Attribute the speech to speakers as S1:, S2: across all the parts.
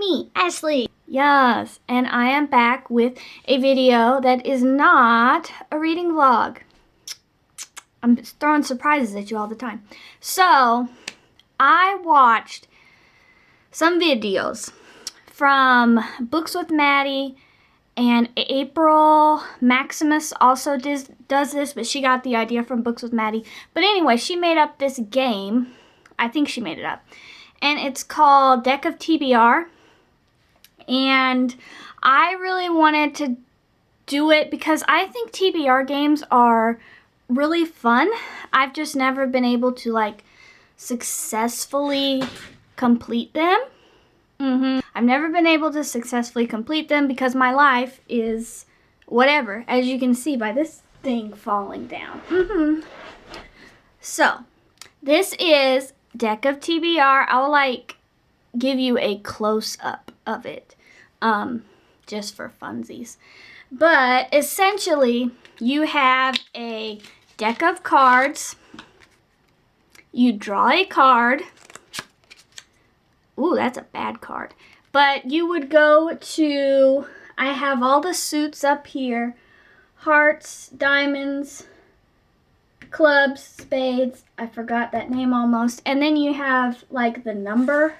S1: me, Ashley. Yes, and I am back with a video that is not a reading vlog. I'm throwing surprises at you all the time. So, I watched some videos from Books with Maddie, and April Maximus also does this, but she got the idea from Books with Maddie. But anyway, she made up this game. I think she made it up. And it's called Deck of TBR. And I really wanted to do it because I think TBR games are really fun. I've just never been able to like successfully complete them. I've never been able to successfully complete them because my life is whatever, as you can see by this thing falling down. So, this is Deck of TBR. I'll like give you a close-up of it, just for funsies. But essentially, you have a deck of cards. You draw a card. Ooh, that's a bad card. But you would go to, I have all the suits up here. Hearts, diamonds, clubs, spades. I forgot that name almost. And then you have like the number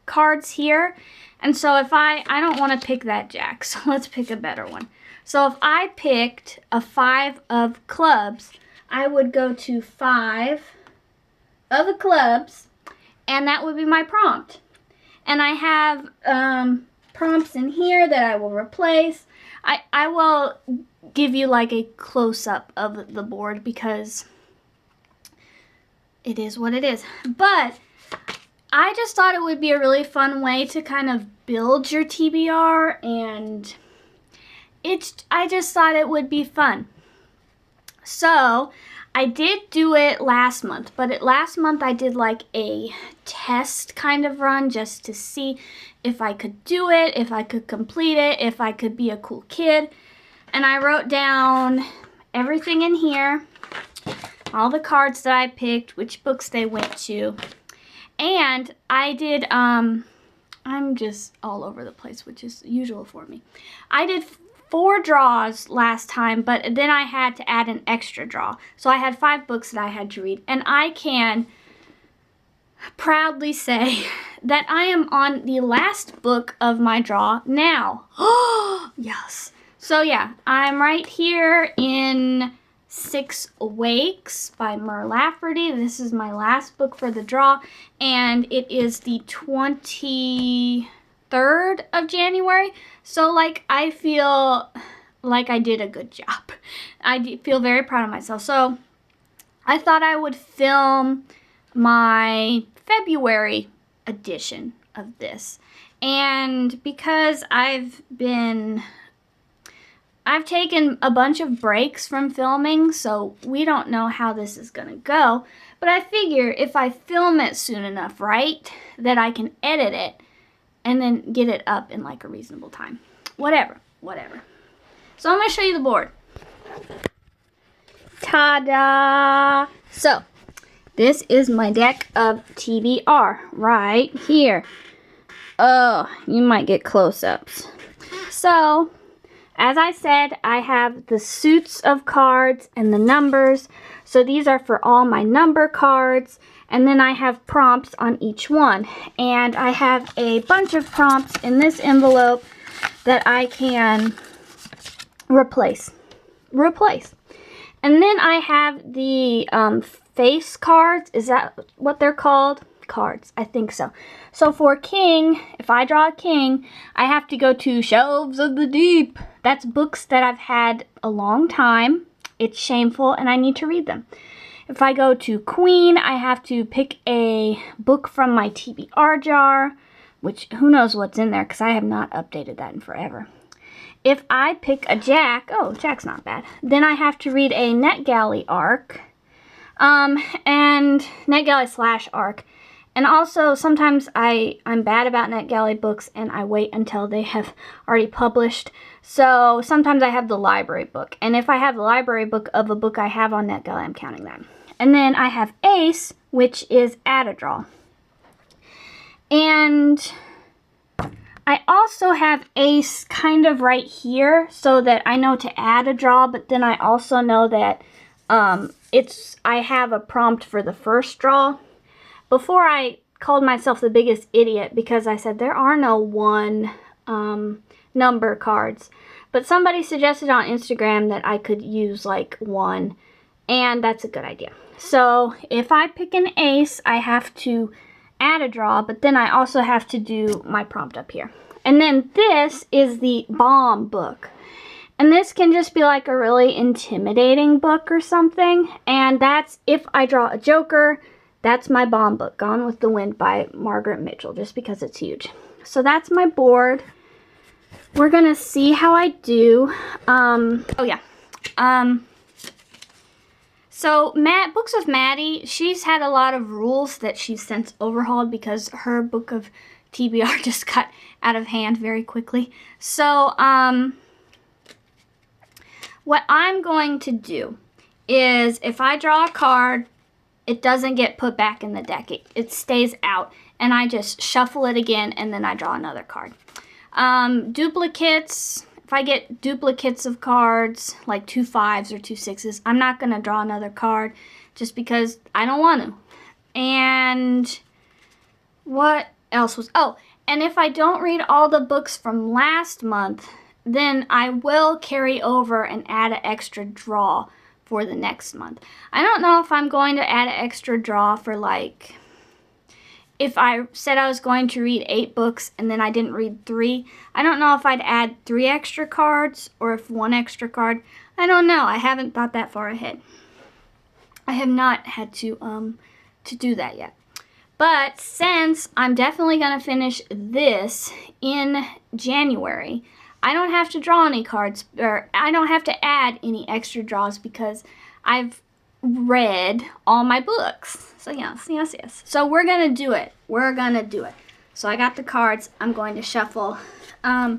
S1: cards here. And so if I don't want to pick that jack, so let's pick a better one. So if I picked a 5 of clubs, I would go to 5 of the clubs, and that would be my prompt. And I have prompts in here that I will replace. I will give you like a close-up of the board because it is what it is. But I just thought it would be a really fun way to kind of build your TBR, and I just thought it would be fun. So I did do it last month, but last month I did like a test kind of run just to see if I could do it, if I could complete it, if I could be a cool kid. And I wrote down everything in here, all the cards that I picked, which books they went to. And I did, I'm just all over the place, which is usual for me. I did 4 draws last time, but then I had to add an extra draw. So I had 5 books that I had to read. And I can proudly say that I am on the last book of my draw now. Oh, yes. So yeah, I'm right here in 6 Wakes by Mur Lafferty. This is my last book for the draw, and it is the 23rd of January. So like I feel like I did a good job. I feel very proud of myself. So I thought I would film my February edition of this. And because I've taken a bunch of breaks from filming, so we don't know how this is gonna go. But I figure if I film it soon enough, right, that I can edit it and then get it up in like a reasonable time. Whatever. So I'm gonna show you the board. Ta-da! So, this is my deck of TBR right here. Oh, you might get close-ups. So, as I said, I have the suits of cards and the numbers. So these are for all my number cards. And then I have prompts on each one. And I have a bunch of prompts in this envelope that I can replace. And then I have the face cards. Is that what they're called? Cards, I think so. So for king, if I draw a king, I have to go to Shelves of the Deep. That's books that I've had a long time. It's shameful and I need to read them. If I go to queen, I have to pick a book from my TBR jar, which who knows what's in there because I have not updated that in forever. If I pick a jack, oh, jack's not bad. Then I have to read a NetGalley arc, and NetGalley / arc. And also, sometimes I'm bad about NetGalley books and I wait until they have already published. So sometimes I have the library book. And if I have the library book of a book I have on NetGalley, I'm counting that. And then I have Ace, which is add a draw. And I also have ace kind of right here so that I know to add a draw, but then I also know that I have a prompt for the first draw. Before I called myself the biggest idiot because I said there are no one number cards. But somebody suggested on Instagram that I could use like one, and that's a good idea. So if I pick an ace, I have to add a draw, but then I also have to do my prompt up here. And then this is the bomb book. And this can just be like a really intimidating book or something. And that's if I draw a joker, that's my bomb book, Gone with the Wind by Margaret Mitchell, just because it's huge. So that's my board. We're gonna see how I do. So Books with Maddie, she's had a lot of rules that she's since overhauled because her book of TBR just got out of hand very quickly. So what I'm going to do is if I draw a card, it doesn't get put back in the deck. It stays out, and I just shuffle it again, and then I draw another card. Duplicates, if I get duplicates of cards, like 2 5s or 2 6s, I'm not going to draw another card just because I don't want to. And what else was... Oh, and if I don't read all the books from last month, then I will carry over and add an extra draw for the next month. I don't know if I'm going to add an extra draw for like... If I said I was going to read 8 books and then I didn't read 3, I don't know if I'd add 3 extra cards or if 1 extra card. I don't know. I haven't thought that far ahead. I have not had to do that yet. But since I'm definitely going to finish this in January, I don't have to draw any cards, or I don't have to add any extra draws because I've read all my books. So yes. So we're gonna do it. So I got the cards. I'm going to shuffle. I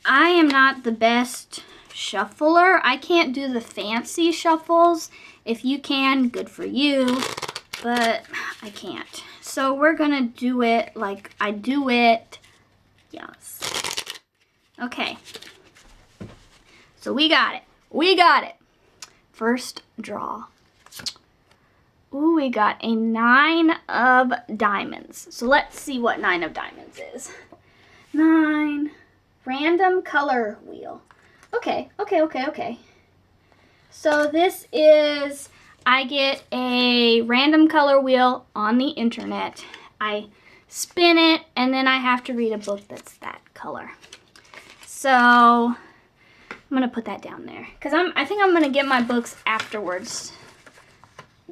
S1: am not the best shuffler. I can't do the fancy shuffles. If you can, good for you, but I can't. So we're gonna do it like I do it. Yes. Okay. So we got it. First draw. Ooh, we got a 9 of diamonds. So let's see what 9 of diamonds is. 9. Random color wheel. Okay. So this is, I get a random color wheel on the internet. I spin it, and then I have to read a book that's that color. So I'm going to put that down there because I think I'm going to get my books afterwards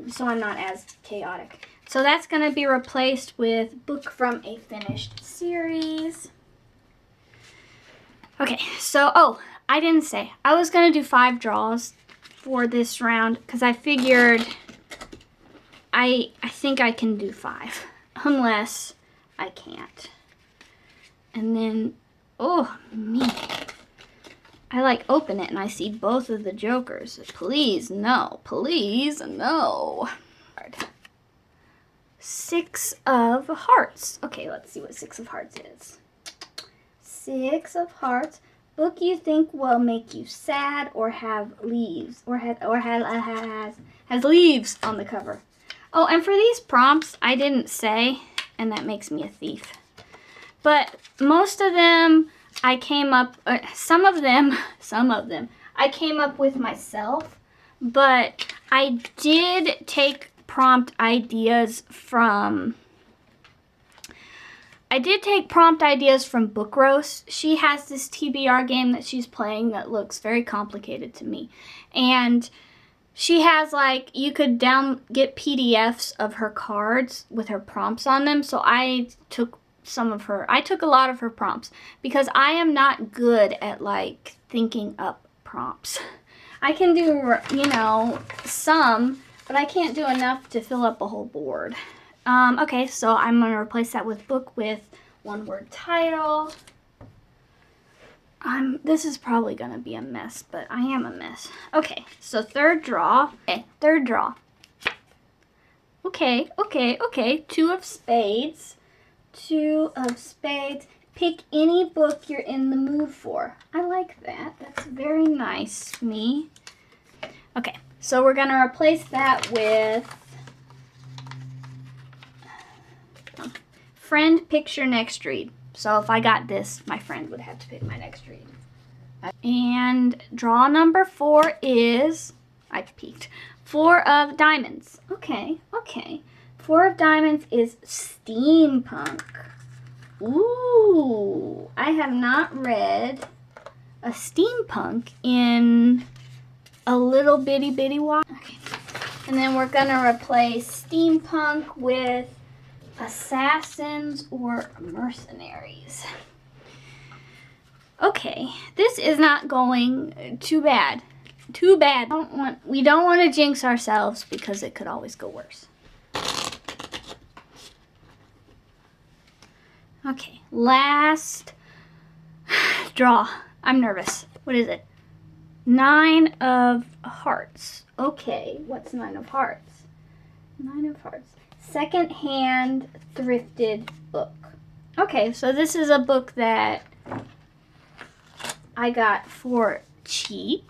S1: so I'm not as chaotic. So that's going to be replaced with book from a finished series. Okay, so, I didn't say. I was going to do 5 draws for this round because I figured I think I can do 5 unless I can't. And then, oh, me. I like open it and I see both of the jokers. Please, no. Please, no. 6 of hearts. Okay, let's see what 6 of hearts is. 6 of hearts. Book you think will make you sad or have leaves has leaves on the cover. Oh, and for these prompts, I didn't say, and that makes me a thief. But most of them I came up, some of them, I came up with myself, but I did take prompt ideas from, Book Roast. She has this TBR game that she's playing that looks very complicated to me. And she has like, you could get PDFs of her cards with her prompts on them. So I took a lot of her prompts because I am not good at like thinking up prompts. I can do, some, but I can't do enough to fill up a whole board. Okay, so I'm going to replace that with book with one-word title. This is probably going to be a mess, but I am a mess. Okay, so third draw. Okay. 2 of spades. 2 of spades. Pick any book you're in the mood for. I like that. That's very nice, me. Okay, so we're going to replace that with friend picks your next read. So if I got this, my friend would have to pick my next read. And draw number 4 is, I peeked, 4 of diamonds. Okay, okay. 4 of diamonds is steampunk. Ooh, I have not read a steampunk in a little bitty while. Okay. And then we're gonna replace steampunk with assassins or mercenaries. Okay, this is not going too bad. Too bad. We don't want to jinx ourselves because it could always go worse. Okay, last draw. I'm nervous. What is it? 9 of hearts. Okay, what's 9 of hearts? 9 of hearts. Second-hand thrifted book. Okay, so this is a book that I got for cheap.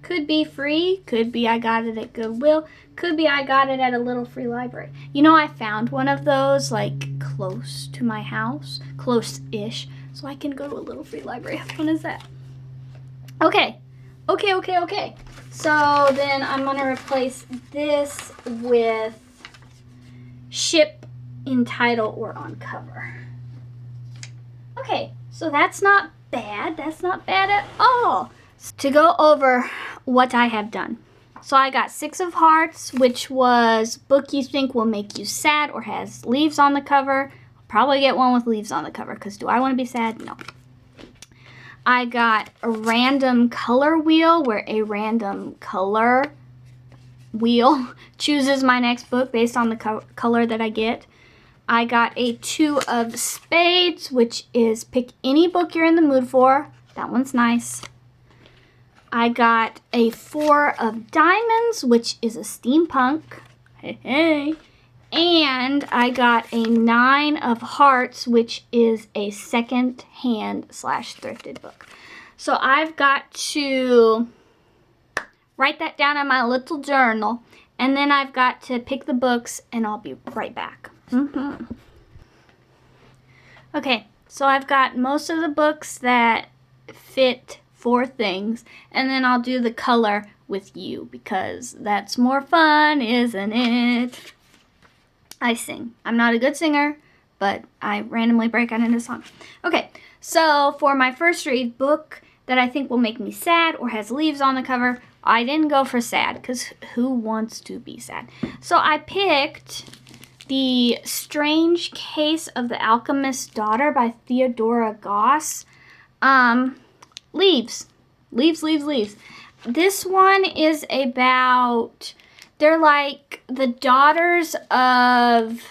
S1: Could be free, could be I got it at Goodwill, could be I got it at a little free library. You know, I found one of those like close to my house, close-ish, so I can go to a little free library. How fun is that? Okay. So then I'm gonna replace this with ship in title or on cover. Okay, so that's not bad. That's not bad at all. To go over what I have done. So I got 6 of hearts, which was book you think will make you sad or has leaves on the cover. I'll probably get one with leaves on the cover because do I want to be sad? No. I got a random color wheel where a random color wheel chooses my next book based on the color that I get. I got a 2 of spades, which is pick any book you're in the mood for. That one's nice. I got a 4 of diamonds, which is a steampunk. Hey. And I got a 9 of hearts, which is a second-hand / thrifted book. So I've got to write that down in my little journal, and then I've got to pick the books, and I'll be right back. Okay, so I've got most of the books that fit 4 things, and then I'll do the color with you because that's more fun, isn't it? I sing. I'm not a good singer, but I randomly break out into song. Okay, so for my first read, book that I think will make me sad or has leaves on the cover, I didn't go for sad because who wants to be sad? So I picked The Strange Case of the Alchemist's Daughter by Theodora Goss. Leaves. This one is about, they're like the daughters of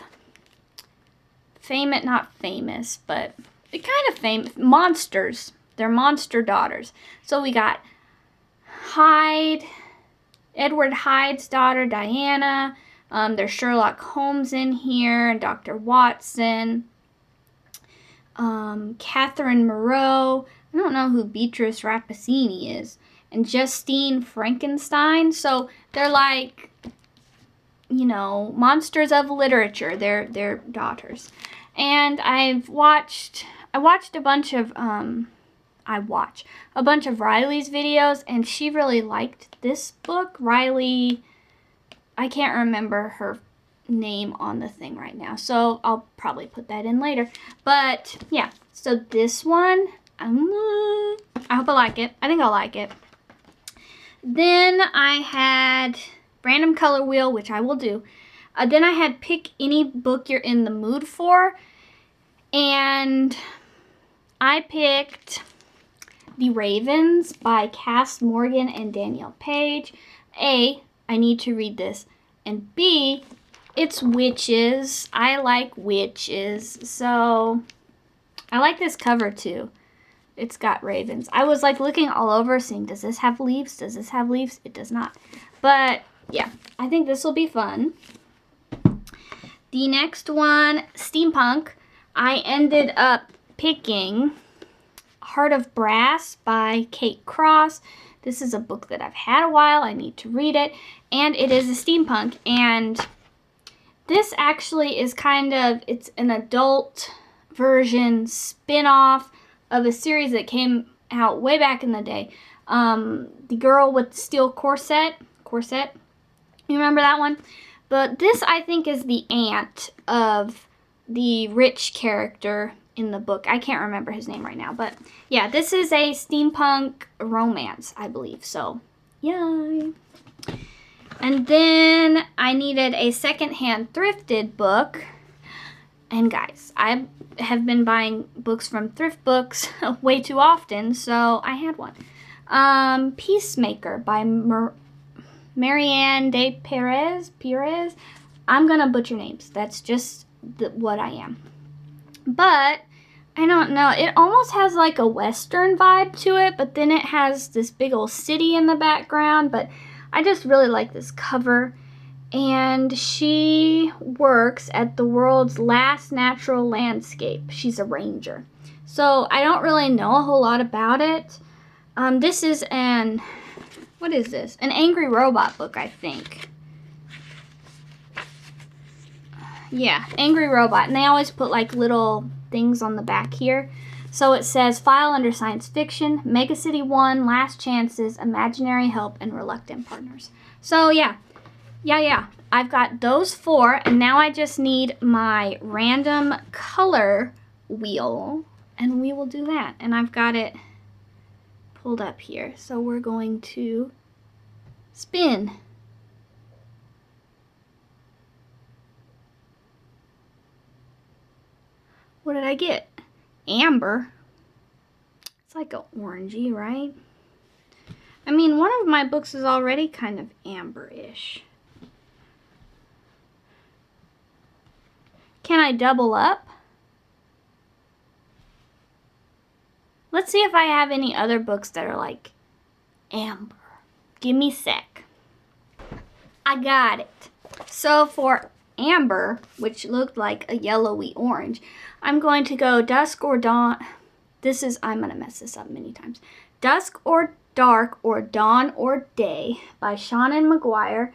S1: not famous, but kind of famous, monsters. They're monster daughters. So we got Edward Hyde's daughter, Diana. There's Sherlock Holmes in here and Dr. Watson. Catherine Moreau. I don't know who Beatrice Rappaccini is. And Justine Frankenstein. So they're like, you know, monsters of literature. They're daughters. And I watch a bunch of Riley's videos, and she really liked this book. Riley, I can't remember her name on the thing right now, so I'll probably put that in later. But yeah, so this one, I hope I like it. I think I'll like it. Then I had random color wheel, which I will do. Then I had pick any book you're in the mood for, and I picked The Ravens by Cass Morgan and Danielle Page. A, I need to read this, and B, it's witches. I like witches, so I like this cover too. It's got ravens. I was like looking all over seeing, does this have leaves? Does this have leaves? It does not. But yeah, I think this will be fun. The next one, steampunk, I ended up picking Heart of Brass by Kate Cross. This is a book that I've had a while. I need to read it. And it is a steampunk. And this actually is kind of, it's an adult version spin-off of a series that came out way back in the day. The Girl with the Steel Corset. You remember that one? But this, I think, is the aunt of the rich character in the book. I can't remember his name right now. But yeah, this is a steampunk romance, I believe. So, yay. And then I needed a secondhand thrifted book. And guys, I have been buying books from thrift books way too often, so I had one. Peacemaker by Marianne de Perez. I'm going to butcher names. That's just what I am. But I don't know. It almost has like a Western vibe to it, but then it has this big old city in the background. But I just really like this cover. And she works at the world's last natural landscape. She's a ranger. So I don't really know a whole lot about it. This is what is this? An Angry Robot book, I think. Yeah, Angry Robot. And they always put like little things on the back here. So it says, file under science fiction, Megacity 1, Last Chances, Imaginary Help, and Reluctant Partners. So yeah. I've got those 4, and now I just need my random color wheel, and we will do that. And I've got it pulled up here. So we're going to spin. What did I get? Amber. It's like an orangey, right? I mean, one of my books is already kind of amber-ish. Can I double up? Let's see if I have any other books that are like amber. Give me a sec. I got it. So for amber, which looked like a yellowy orange, I'm going to go Dusk or Dawn. I'm going to mess this up many times. Dusk or Dark or Dawn or Day by Shannon McGuire.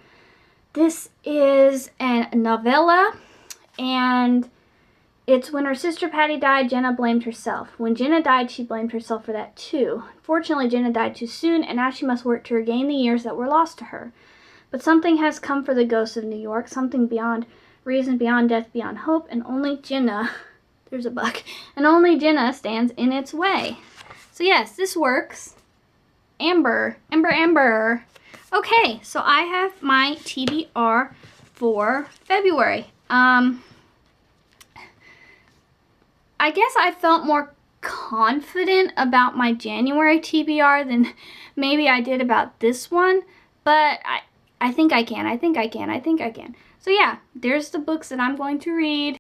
S1: This is a novella, and it's when her sister Patty died, Jenna blamed herself. When Jenna died, she blamed herself for that too. Fortunately, Jenna died too soon, and now she must work to regain the years that were lost to her. But something has come for the ghosts of New York, something beyond reason, beyond death, beyond hope, and only Jenna, there's a bug, and only Jenna stands in its way. So yes, this works. Amber. Okay, so I have my TBR for February. I guess I felt more confident about my January TBR than maybe I did about this one, but I think I can. So yeah, there's the books that I'm going to read